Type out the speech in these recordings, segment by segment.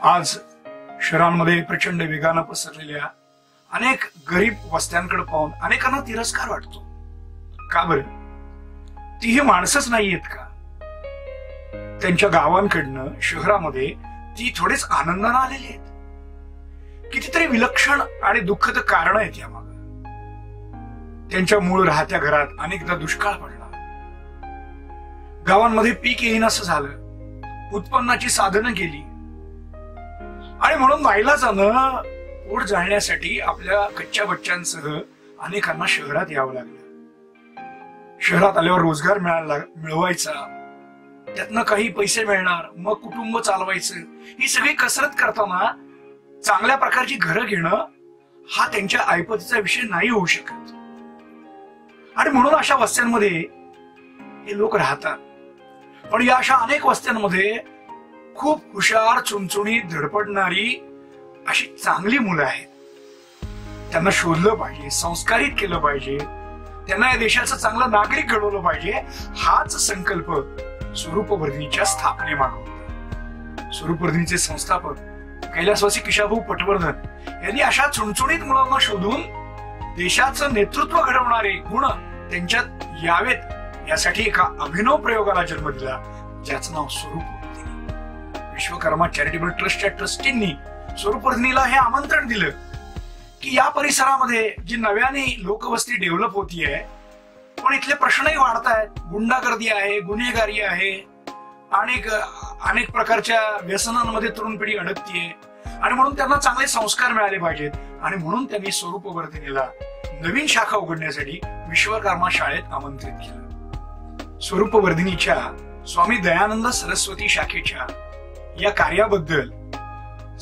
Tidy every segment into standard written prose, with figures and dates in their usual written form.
आज शहरांमध्ये प्रचंड वेगानं पसरलेल्या अनेक गरीब वस्त्यांकडे पाहून अनेकांना तिरस्कार वाटतो. का बरं? ती ही माणसंच नाहीयेत का? त्यांच्या गावांकडनं शहरामध्ये ती थोडेच आनंदानं आलेली आहेत. कितीतरी विलक्षण आणि दुःखद कारण आहेत यामागे. त्यांच्या मूळ राहत्या घरात अनेकदा दुष्काळ पडला, गावांमध्ये पीक येईनासं झालं, उत्पन्नाची साधनं गेली आणि म्हणून नाईलाजानं पोट जाळण्यासाठी आपल्या कच्च्या बच्चांसह अनेकांना शहरात यावं लागलं. शहरात आल्यावर रोजगार मिळवायचा, त्यातनं काही पैसे मिळणार, मग कुटुंब चालवायचं, ही सगळी कसरत करताना चांगल्या प्रकारची घरं घेणं हा त्यांच्या ऐपतीचा विषय नाही होऊ शकत. आणि म्हणून अशा वस्त्यांमध्ये हे लोक राहतात. पण या अशा अनेक वस्त्यांमध्ये खूप हुशार, चुणचुणीत, धडपडणारी अशी चांगली मुलं आहेत. त्यांना शोधलं पाहिजे, संस्कारित केलं पाहिजे, त्यांना या देशाचं चांगलं नागरिक घडवलं पाहिजे. हाच संकल्प स्वरूपवर्धिनीच्या स्थापनेमागे होता. स्वरूपवर्धिनीचे संस्थापक कैलासवासी किशाभाऊ पटवर्धन यांनी अशा चुणचुणीत मुलांना शोधून देशाचं नेतृत्व घडवणारे गुण त्यांच्यात यावेत यासाठी एका अभिनव प्रयोगाला जन्म दिला, ज्याचं नाव स्वरूपवर्धिनी. विश्वकर्मा चॅरिटेबल ट्रस्टच्या ट्रस्टींनी स्वरूपवर्धिनीला हे आमंत्रण दिलं की या परिसरामध्ये जी नव्याने लोकवस्ती डेव्हलप होतीये, पण इथले प्रश्नही वाढतायत. गुंडागर्दी आहे, गुन्हेगारी आहे, अनेक प्रकारच्या व्यसनांमध्ये तरुण पिढी अडकतीये आणि म्हणून त्यांना चांगले संस्कार मिळाले पाहिजेत. आणि म्हणून त्यांनी स्वरूपवर्धिनीला नवीन शाखा उघडण्यासाठी विश्वकर्मा शाळेत आमंत्रित केलं. स्वरूपवर्धिनीच्या स्वामी दयानंद सरस्वती शाखेच्या या कार्याबद्दल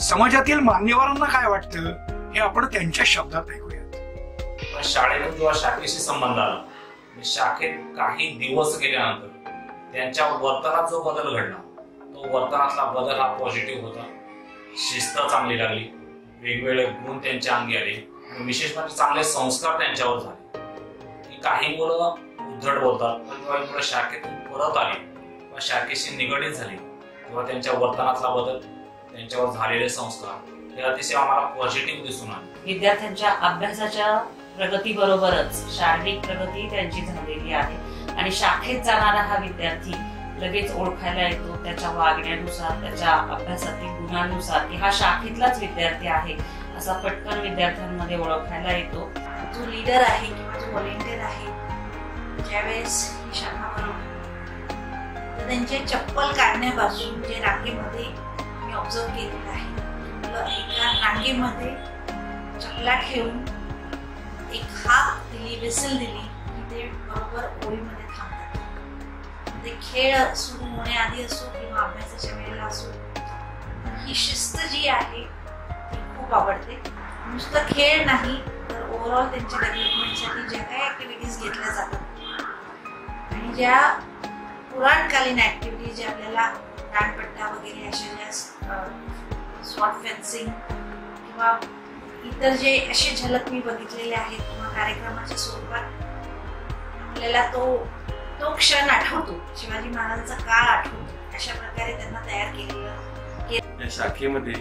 समाजातील मान्यवरांना काय वाटतं हे आपण त्यांच्या शब्दात ऐकूयात. शाळेत किंवा शाखेशी संबंध आला, शाखेत काही दिवस गेल्यानंतर त्यांच्या वर्तनात जो बदल घडला, तो वर्तनातला बदल हा पॉझिटिव्ह होता. शिस्त चांगली लागली, वेगवेगळे गुण त्यांच्या अंगी आले, विशेष म्हणजे चांगले संस्कार त्यांच्यावर झाले. काही मुलं उद्धट बोलतात, पण जेव्हा मुलं शाखेतून परत आली किंवा शाखेशी निगडीत झाली तेव्हा त्यांच्या वर्तनातला बदल, त्यांच्यावर झालेले संस्कार हे अतिशय आम्हाला पॉझिटिव्ह दिसून आले. विद्यार्थ्यांच्या अभ्यासाच्या प्रगतीबरोबरच शारीरिक प्रगती त्यांची झालेली आहे आणि शाखेत जाणारा हा विद्यार्थी लगेच ओळखायला येतो त्याच्या वागण्यानुसार, त्याच्या अभ्यासातील गुणांनुसार की हा शाखेतलाच विद्यार्थी आहे असा पटकन विद्यार्थ्यांमध्ये ओळखायला येतो. जो लीडर आहे किंवा जो व्हॉलेंटियर आहे, ज्यावेळेस ही शाखा बनवली तर त्यांचे चप्पल काढण्यापासून जे रांगेमध्ये मी ऑब्झर्व केलेलं आहे, एका रांगेमध्ये चपला ठेवून एक हाक दिली, विसल दिली की ते बरोबर ओळीमध्ये थांबतात. ते खेळ सुरू होण्याआधी असो किंवा अभ्यासाच्या वेळेला असो, ही शिस्त जी आहे ती खूप आवडते. नुसतं खेळ नाही तर ओव्हरऑल त्यांच्या डेव्हलपमेंटसाठी ज्या काही ऍक्टिव्हिटीज घेतल्या जातात आणि ज्या पुराणकालीन ऍक्टिव्हिटीज ज्या आपल्याला दांडपट्टा वगैरे अशा ज्या स्वॉट फेन्सिंग किंवा इतर जे असे झलक मी बघितलेले आहेत किंवा कार्यक्रमाच्या स्वरूपात आपल्याला तो क्षण आठवतो, शिवाजी महाराजांचा काळ आठवतो. अशा प्रकारे त्यांना तयार केलेलं. या शाखेमध्ये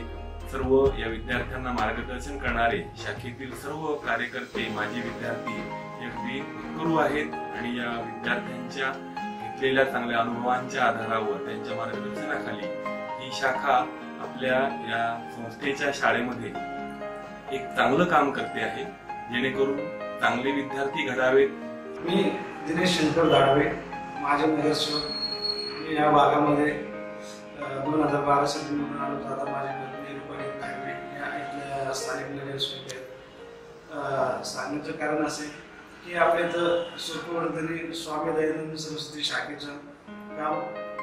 सर्व या विद्यार्थ्यांना मार्गदर्शन करणारे शाखेतील सर्व कार्यकर्ते, माजी विद्यार्थी अगदी उत्करू आहेत आणि या विद्यार्थ्यांच्या घेतलेल्या चांगल्या अनुभवांच्या आधारावर त्यांच्या मार्गदर्शनाखाली ही शाखा आपल्या या संस्थेच्या शाळेमध्ये एक चांगलं काम करते आहे, जेणेकरून चांगले विद्यार्थी घडावेत. मी दिनेश शंकर दाडवे, माझे नगरसेवक. मी या भागामध्ये 2012 साली निवडून आलो. आता माझे या इथल्या स्थानिक नगरसेवक आहेत. सांगण्याचं कारण असे की आपल्या इथं स्वरूपवर्धिनी स्वामी दयानंद सरस्वती शाखेचं काम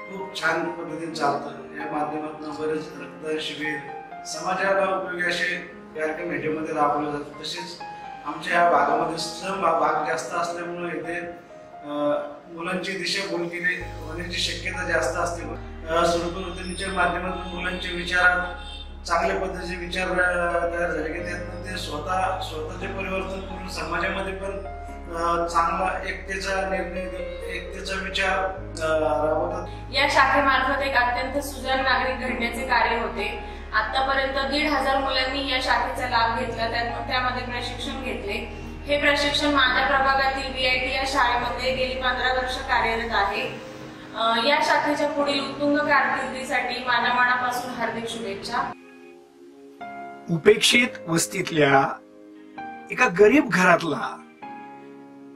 खूप छान पद्धतीने चालतं. या माध्यमातून बरेच रक्तदान शिबिर, समाजाला उपयोगी असे कार्यक्रम ह्याच्यामध्ये राबवले जातात. तसेच आमच्या या भागामध्ये श्रम भाग जास्त असल्यामुळे इथे मुलांची दिशाभूल केली होण्याची शक्यता जास्त असते. स्वरूपवर्धिनीच्या माध्यमातून मुलांचे विचारात चांगल्या पद्धतीचे विचार तयार झाले की त्यातून ते स्वतःचे परिवर्तन करून समाजामध्ये पण चांगला एकतेचा विचार राबवतात. या शाखेमार्फत एक अत्यंत सुजाण नागरिक घडण्याचे कार्य होते आतापर्यंत 1,500 मुलांनी या शाखेचा लाभ घेतला, त्यामध्ये प्रशिक्षण घेतले. हे प्रशिक्षण माझ्या प्रभागातील VIT या शाळेमध्ये गेली 15 वर्ष कार्यरत आहे. या शाखेच्या पुढील उत्तुंग कारकिर्दीसाठी माझ्या मनापासून हार्दिक शुभेच्छा. उपेक्षित वस्तीतल्या एका गरीब घरातला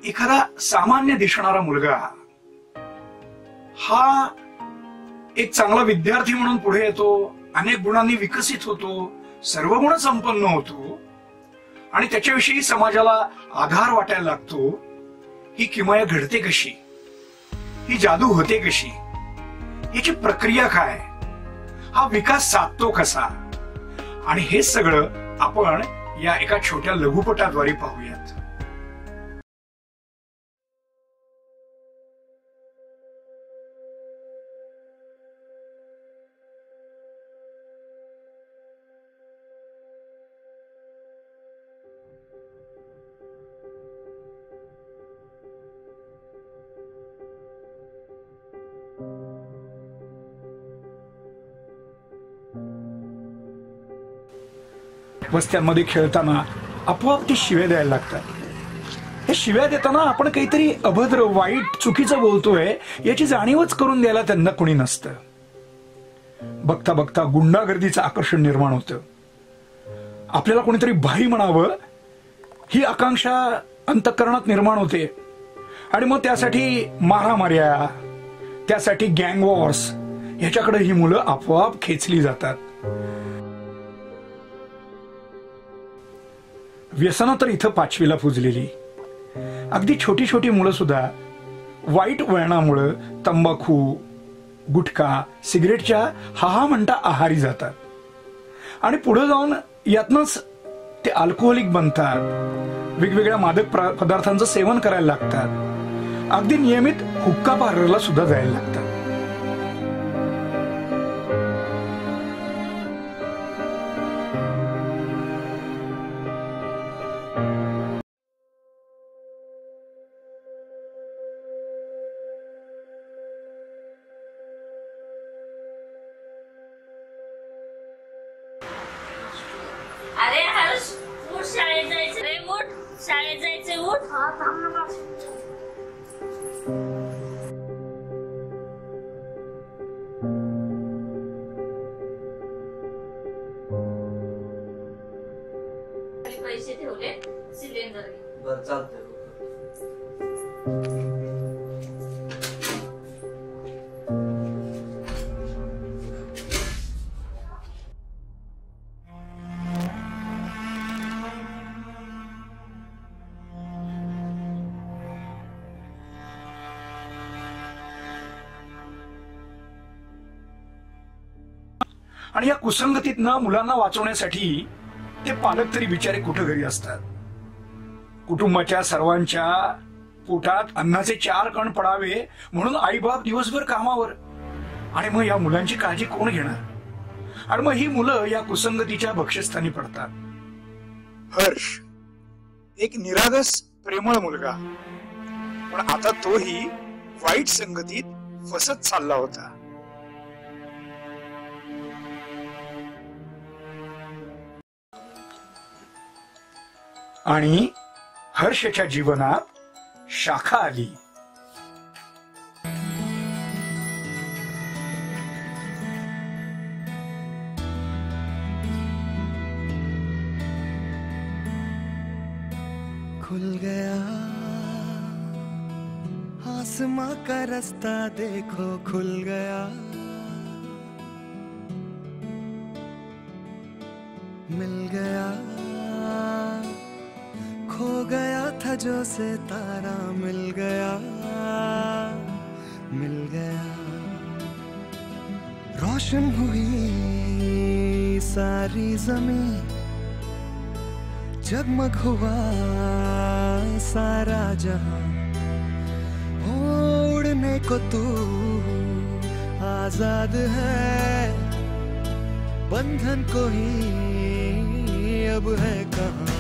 एखादा सामान्य दिसणारा मुलगा हा एक चांगला विद्यार्थी म्हणून पुढे येतो, अनेक गुणांनी विकसित होतो, सर्व गुण संपन्न होतो आणि त्याच्याविषयी समाजाला आधार वाटायला लागतो. ही किमया घडते कशी, ही जादू होते कशी, याची प्रक्रिया काय, हा विकास साधतो कसा, आणि हे सगळं आपण या एका छोट्या लघुपटाद्वारे पाहूयात. वस्त्यांमध्ये खेळताना आपोआप ते शिव्या द्यायला लागतात. हे शिव्या देताना आपण काहीतरी अभद्र, वाईट, चुकीचं बोलतोय याची जाणीवच करून द्यायला त्यांना कोणी नसतं. बघता बघता गुंडागर्दीचं आकर्षण निर्माण होतं. आपल्याला कोणीतरी भाई म्हणावं ही आकांक्षा अंतःकरणात निर्माण होते आणि मग त्यासाठी मारामार्या, त्यासाठी गँग वॉर्स ह्याच्याकडे ही मुलं आपोआप खेचली जातात. व्यसनं तर इथं 5वीला पुजलेली. अगदी छोटी छोटी मुलं सुद्धा वाईट वळणामुळे तंबाखू, गुटखा, सिगरेटच्या हा म्हणता आहारी जातात आणि पुढे जाऊन यातनच ते अल्कोहोलिक बनतात, वेगवेगळ्या मादक पदार्थांचं सेवन करायला लागतात, अगदी नियमित हुक्का पार्लरला सुद्धा जायला लागतात. अरे हर्ष, उठ, शाळेत जायचं रे, उठ, शाळेत जायचं, उठ. पैसे ठेवले, सिलेंडर बर चालतंय. आणि या कुसंगतीतनं मुलांना वाचवण्यासाठी ते पालक तरी बिचारे कुठे घरी असतात. कुटुंबाच्या सर्वांच्या पोटात अन्नाचे 4 कण पडावे म्हणून आईबाप दिवसभर कामावर, आणि मग या मुलांची काळजी कोण घेणार? आणि मग ही मुलं या कुसंगतीच्या भक्ष्यस्थानी पडतात. हर्ष एक निरागस प्रेमळ मुलगा, पण आता तोही वाईट संगतीत फसत चालला होता. आणि हर्षच्या जीवनात शाखा आली. खुल गया आसमां का रास्ता, देखो खुल गया. मिल गया, खो गया था जो सितारा, मिल गया, मिल गया. रोशन हुई सारी जमीन, जगमग हुआ सारा जहां. उड़ने को तू आजाद है, बंधन कोई अब है कहाँ.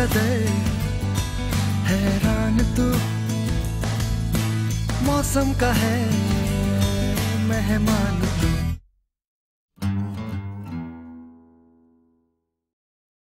कदर हैरान तू मौसम का है मेहमान तू।